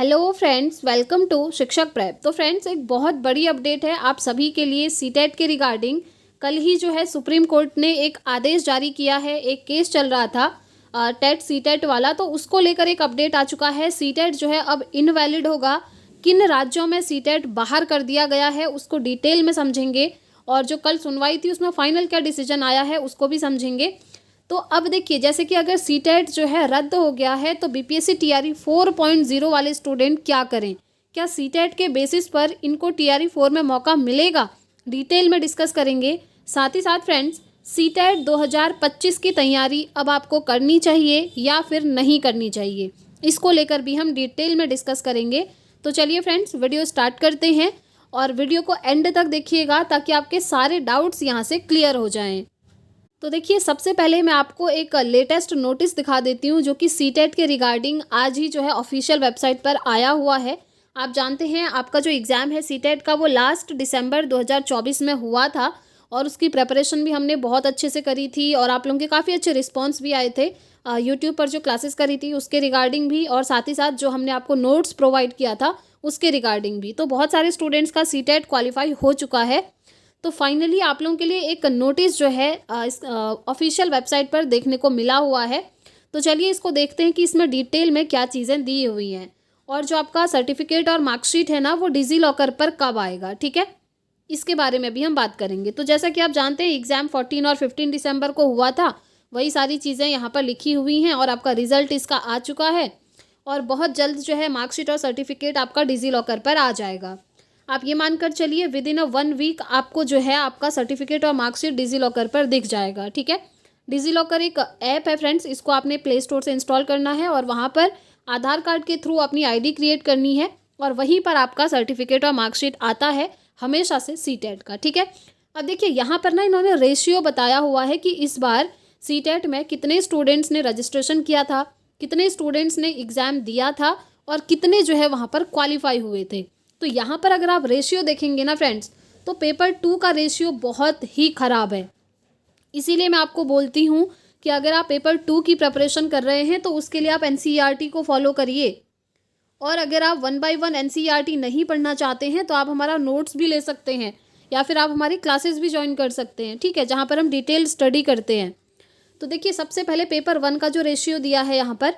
Hello friends, welcome to शिक्षक prep. तो friends, एक बहुत बड़ी अपडेट है आप सभी के लिए सीटेट के रिगार्डिंग। कल ही जो है सुप्रीम कोर्ट ने एक आदेश जारी किया है। एक केस चल रहा था टेट सीटेट वाला, तो उसको लेकर एक अपडेट आ चुका है। सीटेट जो है अब इनवैलिड होगा। किन राज्यों में सीटेट बाहर कर दिया गया है उसको डिटेल में समझेंगे, और जो कल सुनवाई थी उसमें फाइनल क्या डिसीजन आया है उसको भी समझेंगे। तो अब देखिए, जैसे कि अगर सीटेट जो है रद्द हो गया है तो बीपीएससी टीआरई 4.0 वाले स्टूडेंट क्या करें? क्या सीटेट के बेसिस पर इनको टीआरई 4 में मौका मिलेगा? डिटेल में डिस्कस करेंगे। साथ ही साथ फ्रेंड्स, सीटेट 2025 की तैयारी अब आपको करनी चाहिए या फिर नहीं करनी चाहिए, इसको लेकर भी हम डिटेल में डिस्कस करेंगे। तो चलिए फ्रेंड्स, वीडियो स्टार्ट करते हैं और वीडियो को एंड तक देखिएगा ताकि आपके सारे डाउट्स यहाँ से क्लियर हो जाएं। तो देखिए, सबसे पहले मैं आपको एक लेटेस्ट नोटिस दिखा देती हूँ जो कि सीटेट के रिगार्डिंग आज ही जो है ऑफिशियल वेबसाइट पर आया हुआ है। आप जानते हैं आपका जो एग्ज़ाम है सीटेट का वो लास्ट दिसंबर 2024 में हुआ था, और उसकी प्रिपरेशन भी हमने बहुत अच्छे से करी थी और आप लोगों के काफ़ी अच्छे रिस्पॉन्स भी आए थे। यूट्यूब पर जो क्लासेस करी थी उसके रिगार्डिंग भी, और साथ ही साथ जो हमने आपको नोट्स प्रोवाइड किया था उसके रिगार्डिंग भी। तो बहुत सारे स्टूडेंट्स का सीटेट क्वालिफाई हो चुका है। तो फाइनली आप लोगों के लिए एक नोटिस जो है इस ऑफिशियल वेबसाइट पर देखने को मिला हुआ है। तो चलिए इसको देखते हैं कि इसमें डिटेल में क्या चीज़ें दी हुई हैं, और जो आपका सर्टिफिकेट और मार्कशीट है ना वो डिजी लॉकर पर कब आएगा, ठीक है, इसके बारे में भी हम बात करेंगे। तो जैसा कि आप जानते हैं एग्ज़ाम 14 और 15 दिसंबर को हुआ था, वही सारी चीज़ें यहाँ पर लिखी हुई हैं, और आपका रिजल्ट इसका आ चुका है, और बहुत जल्द जो है मार्कशीट और सर्टिफिकेट आपका डिजी लॉकर पर आ जाएगा। आप ये मानकर चलिए विद इन 1 वीक आपको जो है आपका सर्टिफिकेट और मार्कशीट डिजी लॉकर पर दिख जाएगा, ठीक है। डिजी लॉकर एक ऐप है फ्रेंड्स, इसको आपने प्ले स्टोर से इंस्टॉल करना है और वहाँ पर आधार कार्ड के थ्रू अपनी आईडी क्रिएट करनी है, और वहीं पर आपका सर्टिफिकेट और मार्कशीट आता है हमेशा से सीटेट का, ठीक है। अब देखिए यहाँ पर ना इन्होंने रेशियो बताया हुआ है कि इस बार सीटेट में कितने स्टूडेंट्स ने रजिस्ट्रेशन किया था, कितने स्टूडेंट्स ने एग्ज़ाम दिया था, और कितने जो है वहाँ पर क्वालिफाई हुए थे। तो यहाँ पर अगर आप रेशियो देखेंगे ना फ्रेंड्स, तो पेपर 2 का रेशियो बहुत ही ख़राब है। इसीलिए मैं आपको बोलती हूँ कि अगर आप पेपर 2 की प्रिपरेशन कर रहे हैं तो उसके लिए आप एनसीईआरटी को फॉलो करिए, और अगर आप 1 बाय 1 एनसीईआरटी नहीं पढ़ना चाहते हैं तो आप हमारा नोट्स भी ले सकते हैं, या फिर आप हमारी क्लासेस भी ज्वाइन कर सकते हैं, ठीक है, जहाँ पर हम डिटेल स्टडी करते हैं। तो देखिए, सबसे पहले पेपर 1 का जो रेशियो दिया है यहाँ पर,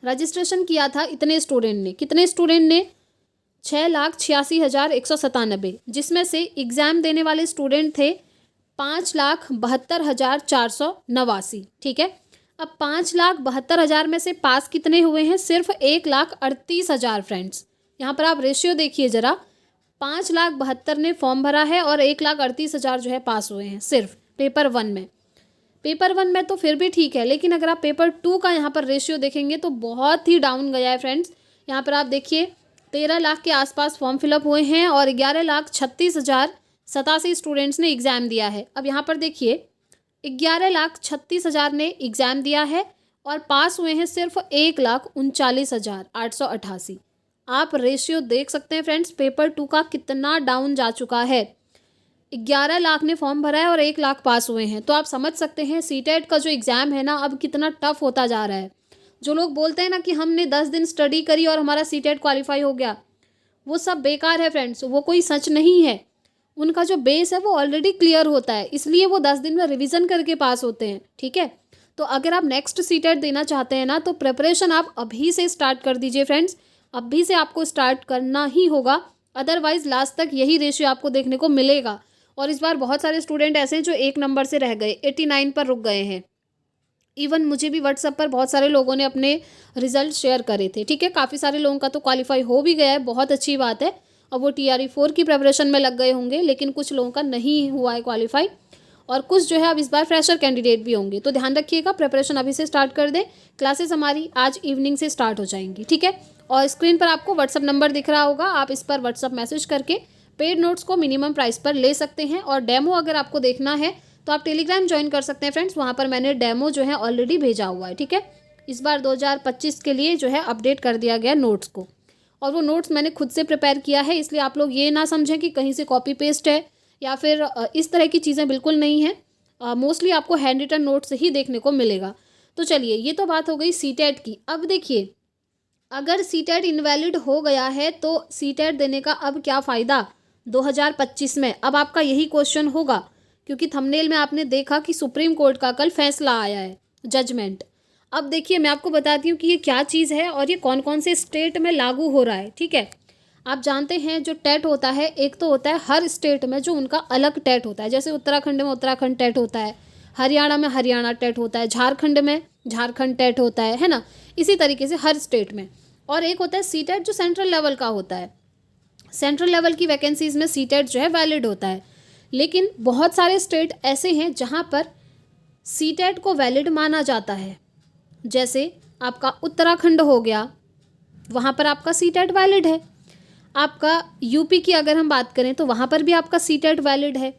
रजिस्ट्रेशन किया था इतने स्टूडेंट ने, कितने स्टूडेंट ने 6,86,197, जिसमें से एग्ज़ाम देने वाले स्टूडेंट थे 5,72,489, ठीक है। अब 5,72,000 में से पास कितने हुए हैं? सिर्फ 1,38,000 फ्रेंड्स। यहाँ पर आप रेशियो देखिए ज़रा, 5,72,000 ने फॉर्म भरा है और 1,38,000 जो है पास हुए हैं सिर्फ पेपर 1 में। पेपर 1 में तो फिर भी ठीक है, लेकिन अगर आप पेपर 2 का यहाँ पर रेशियो देखेंगे तो बहुत ही डाउन गया है फ्रेंड्स। यहाँ पर आप देखिए 13 लाख के आसपास फॉर्म फिलअप हुए हैं और 11,36,087 स्टूडेंट्स ने एग्ज़ाम दिया है। अब यहाँ पर देखिए 11,36,000 ने एग्ज़ाम दिया है और पास हुए हैं सिर्फ 1,39,888। आप रेशियो देख सकते हैं फ्रेंड्स, पेपर 2 का कितना डाउन जा चुका है। 11 लाख ने फॉर्म भरा है और 1 लाख पास हुए हैं, तो आप समझ सकते हैं सीटेट का जो एग्ज़ाम है ना अब कितना टफ होता जा रहा है। जो लोग बोलते हैं ना कि हमने 10 दिन स्टडी करी और हमारा सीटेट क्वालिफाई हो गया, वो सब बेकार है फ्रेंड्स, वो कोई सच नहीं है। उनका जो बेस है वो ऑलरेडी क्लियर होता है, इसलिए वो 10 दिन में रिवीजन करके पास होते हैं, ठीक है। तो अगर आप नेक्स्ट सीटेट देना चाहते हैं ना तो प्रिपरेशन आप अभी से स्टार्ट कर दीजिए फ्रेंड्स, अभी से आपको स्टार्ट करना ही होगा, अदरवाइज लास्ट तक यही रेशियो आपको देखने को मिलेगा। और इस बार बहुत सारे स्टूडेंट ऐसे हैं जो 1 नंबर से रह गए, 89 पर रुक गए हैं। इवन मुझे भी व्हाट्सएप पर बहुत सारे लोगों ने अपने रिजल्ट शेयर करे थे, ठीक है। काफ़ी सारे लोगों का तो क्वालिफाई हो भी गया है, बहुत अच्छी बात है, और वो टीआरई 4 की प्रिपरेशन में लग गए होंगे, लेकिन कुछ लोगों का नहीं हुआ है क्वालिफाई, और कुछ जो है अब इस बार फ्रेशर कैंडिडेट भी होंगे। तो ध्यान रखिएगा, प्रिपरेशन अभी से स्टार्ट कर दें। क्लासेस हमारी आज इवनिंग से स्टार्ट हो जाएंगी, ठीक है। और स्क्रीन पर आपको व्हाट्सअप नंबर दिख रहा होगा, आप इस पर व्हाट्सअप मैसेज करके पेड नोट्स को मिनिमम प्राइस पर ले सकते हैं। और डेमो अगर आपको देखना है तो आप टेलीग्राम ज्वाइन कर सकते हैं फ्रेंड्स, वहाँ पर मैंने डेमो जो है ऑलरेडी भेजा हुआ है, ठीक है। इस बार 2025 के लिए जो है अपडेट कर दिया गया नोट्स को, और वो नोट्स मैंने खुद से प्रिपेयर किया है, इसलिए आप लोग ये ना समझें कि कहीं से कॉपी पेस्ट है या फिर इस तरह की चीज़ें बिल्कुल नहीं है। मोस्टली आपको हैंड रिटन नोट्स ही देखने को मिलेगा। तो चलिए, ये तो बात हो गई सीटेट की। अब देखिए अगर सीटेट इनवैलिड हो गया है तो सीटेट देने का अब क्या फ़ायदा 2025 में? अब आपका यही क्वेश्चन होगा, क्योंकि थंबनेल में आपने देखा कि सुप्रीम कोर्ट का कल फैसला आया है, जजमेंट। अब देखिए मैं आपको बताती हूँ कि ये क्या चीज़ है और ये कौन कौन से स्टेट में लागू हो रहा है। ठीक है, आप जानते हैं जो टेट होता है, एक तो होता है हर स्टेट में जो उनका अलग टेट होता है। जैसे उत्तराखंड में उत्तराखंड टेट होता है, हरियाणा में हरियाणा टेट होता है, झारखंड में झारखंड टेट होता है ना। इसी तरीके से हर स्टेट में। और एक होता है सी टेट जो सेंट्रल लेवल का होता है। सेंट्रल लेवल की वैकेंसीज़ में सी टेट जो है वैलिड होता है। लेकिन बहुत सारे स्टेट ऐसे हैं जहाँ पर सी टेट को वैलिड माना जाता है। जैसे आपका उत्तराखंड हो गया, वहाँ पर आपका सी टेट वैलिड है। आपका यूपी की अगर हम बात करें तो वहाँ पर भी आपका सी टेट वैलिड है।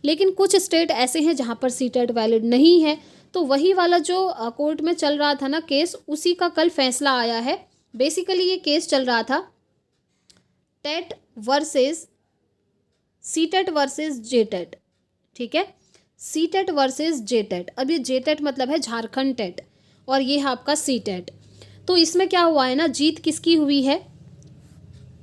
लेकिन कुछ स्टेट ऐसे हैं जहाँ पर सी टेट वैलिड नहीं है। तो वही वाला जो कोर्ट में चल रहा था ना केस, उसी का कल फैसला आया है। बेसिकली ये केस चल रहा था Tate versus C Tate versus J Tate. ठीक है, C Tate versus J Tate. अब ये जे टेट मतलब है झारखंड टेट और ये है आपका सी टेट। तो इसमें क्या हुआ है ना, जीत किसकी हुई है?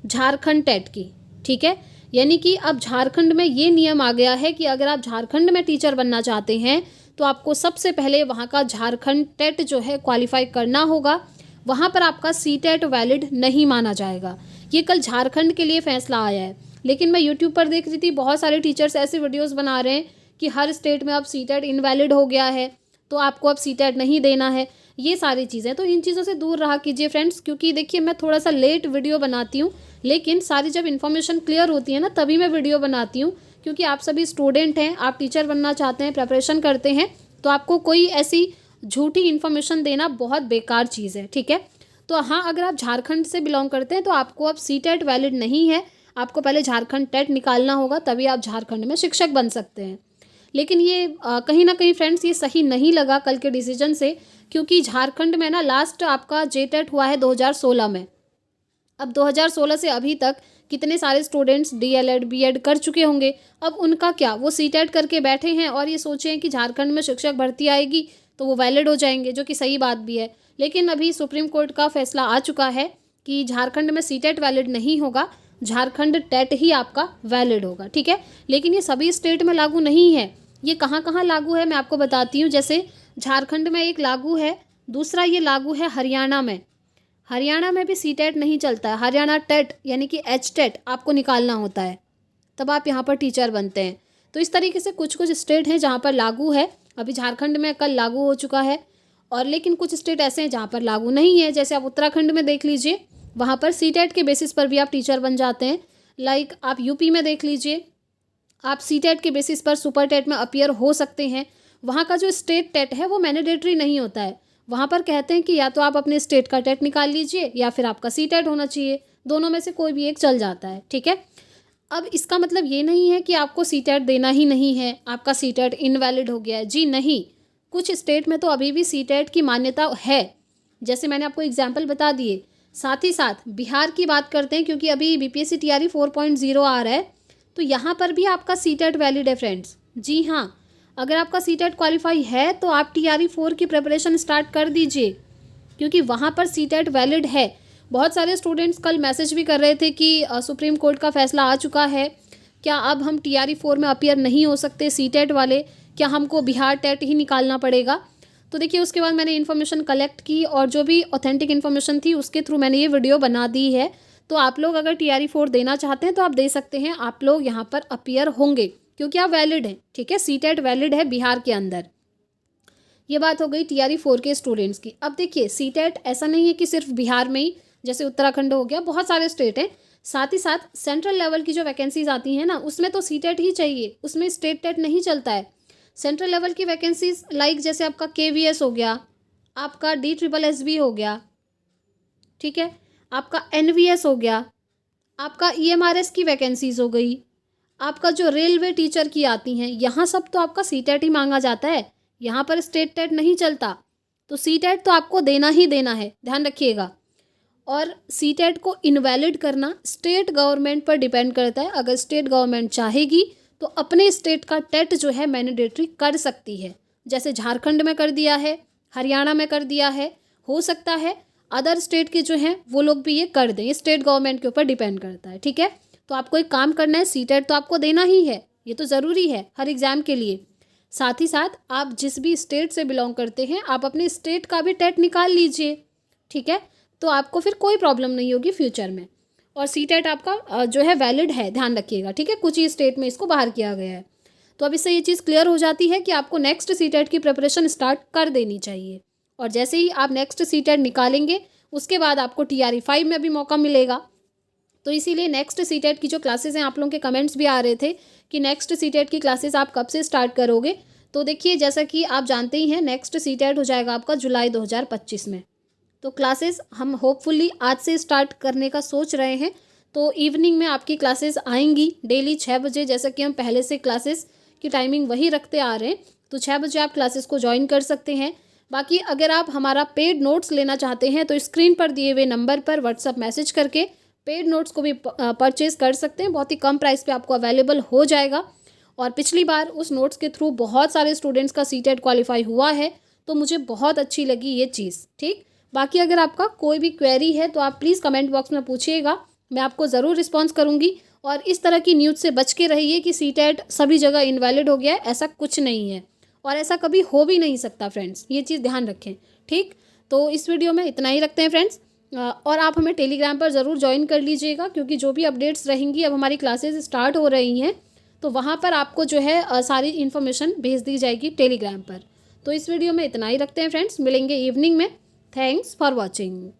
झारखंड टेट की। ठीक है, यानी कि अब झारखंड में ये नियम आ गया है कि अगर आप झारखंड में टीचर बनना चाहते हैं तो आपको सबसे पहले वहाँ का झारखंड टेट जो है क्वालिफाई करना होगा। वहाँ पर आपका सी टेट वैलिड नहीं माना जाएगा। ये कल झारखंड के लिए फैसला आया है। लेकिन मैं यूट्यूब पर देख रही थी, बहुत सारे टीचर्स ऐसे वीडियोस बना रहे हैं कि हर स्टेट में अब सी टेट इनवैलिड हो गया है तो आपको अब सी टेट नहीं देना है। ये सारी चीज़ें, तो इन चीज़ों से दूर रहा कीजिए फ्रेंड्स, क्योंकि देखिए मैं थोड़ा सा लेट वीडियो बनाती हूँ, लेकिन सारी जब इन्फॉर्मेशन क्लियर होती है ना तभी मैं वीडियो बनाती हूँ। क्योंकि आप सभी स्टूडेंट हैं, आप टीचर बनना चाहते हैं, प्रिपरेशन करते हैं, तो आपको कोई ऐसी झूठी इन्फॉर्मेशन देना बहुत बेकार चीज़ है। ठीक है, तो हाँ, अगर आप झारखंड से बिलोंग करते हैं तो आपको अब सी टेट वैलिड नहीं है। आपको पहले झारखंड टेट निकालना होगा, तभी आप झारखंड में शिक्षक बन सकते हैं। लेकिन ये कहीं ना कहीं फ्रेंड्स ये सही नहीं लगा कल के डिसीजन से, क्योंकि झारखंड में ना लास्ट आपका जे टेट हुआ है 2016 में। अब 2016 से अभी तक कितने सारे स्टूडेंट्स डीएलएड बीएड कर चुके होंगे। अब उनका क्या, वो सी टेट करके बैठे हैं और ये सोचे हैं कि झारखंड में शिक्षक भर्ती आएगी तो वो वैलिड हो जाएंगे, जो कि सही बात भी है। लेकिन अभी सुप्रीम कोर्ट का फैसला आ चुका है कि झारखंड में सी टेट वैलिड नहीं होगा, झारखंड टेट ही आपका वैलिड होगा। ठीक है, लेकिन ये सभी स्टेट में लागू नहीं है। ये कहाँ कहाँ लागू है मैं आपको बताती हूँ। जैसे झारखंड में एक लागू है, दूसरा ये लागू है हरियाणा में। हरियाणा में भी सी टेट नहीं चलता है, हरियाणा टेट यानी कि एच टेट आपको निकालना होता है, तब आप यहाँ पर टीचर बनते हैं। तो इस तरीके से कुछ कुछ स्टेट हैं जहाँ पर लागू है। अभी झारखंड में कल लागू हो चुका है, और लेकिन कुछ स्टेट ऐसे हैं जहाँ पर लागू नहीं है। जैसे आप उत्तराखंड में देख लीजिए, वहाँ पर सी टेट के बेसिस पर भी आप टीचर बन जाते हैं। लाइक आप यूपी में देख लीजिए, आप सी टेट के बेसिस पर सुपर टेट में अपीयर हो सकते हैं। वहाँ का जो स्टेट टेट है वो मैंडेटरी नहीं होता है। वहाँ पर कहते हैं कि या तो आप अपने स्टेट का टेट निकाल लीजिए या फिर आपका सी टेट होना चाहिए, दोनों में से कोई भी एक चल जाता है। ठीक है, अब इसका मतलब ये नहीं है कि आपको सी टेट देना ही नहीं है, आपका सी टेट इनवैलिड हो गया है। जी नहीं, कुछ स्टेट में तो अभी भी सी टेट की मान्यता है, जैसे मैंने आपको एग्जाम्पल बता दिए। साथ ही साथ बिहार की बात करते हैं, क्योंकि अभी बीपीएससी टीआरई 4.0 आ रहा है, तो यहाँ पर भी आपका सी टेट वैलिड है फ्रेंड्स। जी हाँ, अगर आपका सी टेट क्वालिफाई है तो आप टीआरई 4 की प्रिपरेशन स्टार्ट कर दीजिए, क्योंकि वहाँ पर सी टेट वैलिड है। बहुत सारे स्टूडेंट्स कल मैसेज भी कर रहे थे कि सुप्रीम कोर्ट का फैसला आ चुका है, क्या अब हम टीआरई 4 में अपीयर नहीं हो सकते सी टेट वाले, क्या हमको बिहार टेट ही निकालना पड़ेगा? तो देखिए उसके बाद मैंने इन्फॉर्मेशन कलेक्ट की और जो भी ऑथेंटिक इन्फॉर्मेशन थी उसके थ्रू मैंने ये वीडियो बना दी है। तो आप लोग अगर टीआरई 4 देना चाहते हैं तो आप दे सकते हैं, आप लोग यहाँ पर अपीयर होंगे क्योंकि आप वैलिड हैं। ठीक है, सी टेट वैलिड है बिहार के अंदर। ये बात हो गई टीआरई 4 के स्टूडेंट्स की। अब देखिए सी टेट ऐसा नहीं है कि सिर्फ बिहार में ही, जैसे उत्तराखंड हो गया, बहुत सारे स्टेट हैं। साथ ही साथ सेंट्रल लेवल की जो वैकेंसीज आती हैं ना, उसमें तो सी टेट ही चाहिए, उसमें स्टेट टेट नहीं चलता है। सेंट्रल लेवल की वैकेंसीज लाइक जैसे आपका केवीएस हो गया, आपका DSSB हो गया, ठीक है, आपका एनवीएस हो गया, आपका ईएमआरएस की वैकेंसीज हो गई, आपका जो रेलवे टीचर की आती हैं, यहाँ सब तो आपका सी टेट ही मांगा जाता है, यहाँ पर स्टेट टेट नहीं चलता। तो सी टेट तो आपको देना ही देना है, ध्यान रखिएगा। और सी टेट को इनवैलिड करना स्टेट गवर्नमेंट पर डिपेंड करता है। अगर स्टेट गवर्नमेंट चाहेगी तो अपने स्टेट का टेट जो है मैंडेटरी कर सकती है, जैसे झारखंड में कर दिया है, हरियाणा में कर दिया है। हो सकता है अदर स्टेट के जो हैं वो लोग भी ये कर दें, ये स्टेट गवर्नमेंट के ऊपर डिपेंड करता है, ठीक है। तो आपको एक काम करना है, सीटेट तो आपको देना ही है, ये तो ज़रूरी है हर एग्ज़ाम के लिए। साथ ही साथ आप जिस भी स्टेट से बिलोंग करते हैं आप अपने स्टेट का भी टेट निकाल लीजिए, ठीक है। तो आपको फिर कोई प्रॉब्लम नहीं होगी फ्यूचर में। और सीटेट आपका जो है वैलिड है, ध्यान रखिएगा, ठीक है। कुछ ही स्टेट में इसको बाहर किया गया है। तो अब इससे ये चीज़ क्लियर हो जाती है कि आपको नेक्स्ट सीटेट की प्रिपरेशन स्टार्ट कर देनी चाहिए। और जैसे ही आप नेक्स्ट सीटेट निकालेंगे उसके बाद आपको TRE 5 में भी मौका मिलेगा। तो इसीलिए नेक्स्ट सीटेट की जो क्लासेस हैं, आप लोगों के कमेंट्स भी आ रहे थे कि नेक्स्ट सीटेट की क्लासेस आप कब से स्टार्ट करोगे। तो देखिए, जैसा कि आप जानते ही हैं, नेक्स्ट सीटेट हो जाएगा आपका जुलाई 2025 में। तो क्लासेस हम होपफुली आज से स्टार्ट करने का सोच रहे हैं। तो इवनिंग में आपकी क्लासेस आएंगी डेली 6 बजे, जैसा कि हम पहले से क्लासेस की टाइमिंग वही रखते आ रहे हैं। तो 6 बजे आप क्लासेस को ज्वाइन कर सकते हैं। बाकी अगर आप हमारा पेड नोट्स लेना चाहते हैं तो स्क्रीन पर दिए हुए नंबर पर व्हाट्सअप मैसेज करके पेड नोट्स को भी परचेज़ कर सकते हैं। बहुत ही कम प्राइस पे आपको अवेलेबल हो जाएगा। और पिछली बार उस नोट्स के थ्रू बहुत सारे स्टूडेंट्स का सीटेट क्वालिफाई हुआ है, तो मुझे बहुत अच्छी लगी ये चीज़, ठीक। बाकी अगर आपका कोई भी क्वेरी है तो आप प्लीज़ कमेंट बॉक्स में पूछिएगा, मैं आपको ज़रूर रिस्पॉन्स करूँगी। और इस तरह की न्यूज़ से बच के रहिए कि सीटेट सभी जगह इनवैलिड हो गया है, ऐसा कुछ नहीं है और ऐसा कभी हो भी नहीं सकता फ्रेंड्स, ये चीज़ ध्यान रखें, ठीक। तो इस वीडियो में इतना ही रखते हैं फ्रेंड्स। और आप हमें टेलीग्राम पर ज़रूर ज्वाइन कर लीजिएगा, क्योंकि जो भी अपडेट्स रहेंगी, अब हमारी क्लासेस स्टार्ट हो रही हैं तो वहाँ पर आपको जो है सारी इन्फॉर्मेशन भेज दी जाएगी टेलीग्राम पर। तो इस वीडियो में इतना ही रखते हैं फ्रेंड्स, मिलेंगे इवनिंग में। Thanks for watching.